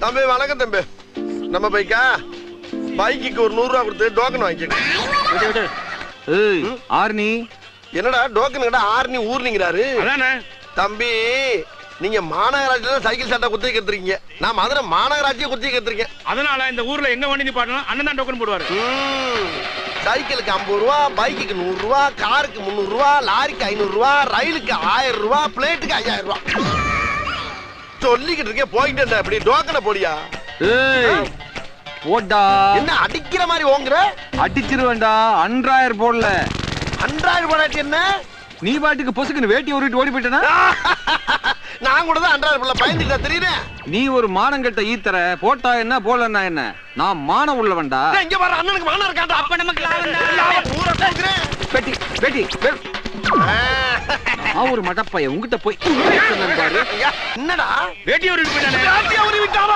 தம்பி வணக்கம் தம்பி. நம்ம பைக்கா பைக்கு ஒரு 100 ரூபா கொடுத்து டோக்கன் வாங்கிக்க. ஆர்னி என்னடா டோக்கன் கிட்ட ஆர்னி ஊர்னிங்கிறாரு. தம்பி நீங்க மாநகராட்சியில சைக்கிள் சட்டை குத்தி கத்துறீங்க, நான் மதுரை மாநகராட்சியை குத்தி கத்துறீங்க. அதனால இந்த ஊர்ல எங்க வண்டி நிப்பாட்டணும் அண்ணன் தான் டோக்கன் போடுவாரு. சைக்கிளுக்கு 50 ரூபா, பைக்குக்கு 100 ரூபா, காருக்கு 300 ரூபா, லாரிக்கு 500 ரூபா, ரயிலுக்கு 1000 ரூபா, பிளேட்டுக்கு 5000 ரூபா. சொல்லிக்கிட்டு இருக்கே போயிட்டு இப்படி டோக்கனை போடியா. போடா. என்ன அடிக்கிற மாதிரி ஓங்குற? அடிச்சிருவேண்டா. அன்றாயர் போடல. அன்றாயர் போடாட்டி என்ன? நீ பாட்டுக்கு பொசுக்குன்னு வேட்டி உருட்டு ஓடி போயிட்டனா? நான் கூட தான் அன்றாயர் போடல பயந்துட்டா தெரியுறேன். நீ ஒரு மானங்கட்ட ஈத்தற. போட்டா என்ன போடலன்னா என்ன? நான் மான உள்ளவன்டா. இங்க பாரு அண்ணனுக்கு மானம் இருக்காடா. அப்ப நமக்கு லாபம் பூரா போக்குறேன். பெட்டி பெட்டி நான் ஒரு மடப்பைய உங்கிட்ட போய் பாரு. என்னடா வேட்டி உருவி போயிட்டானே. வேட்டி உருவிட்டாவா?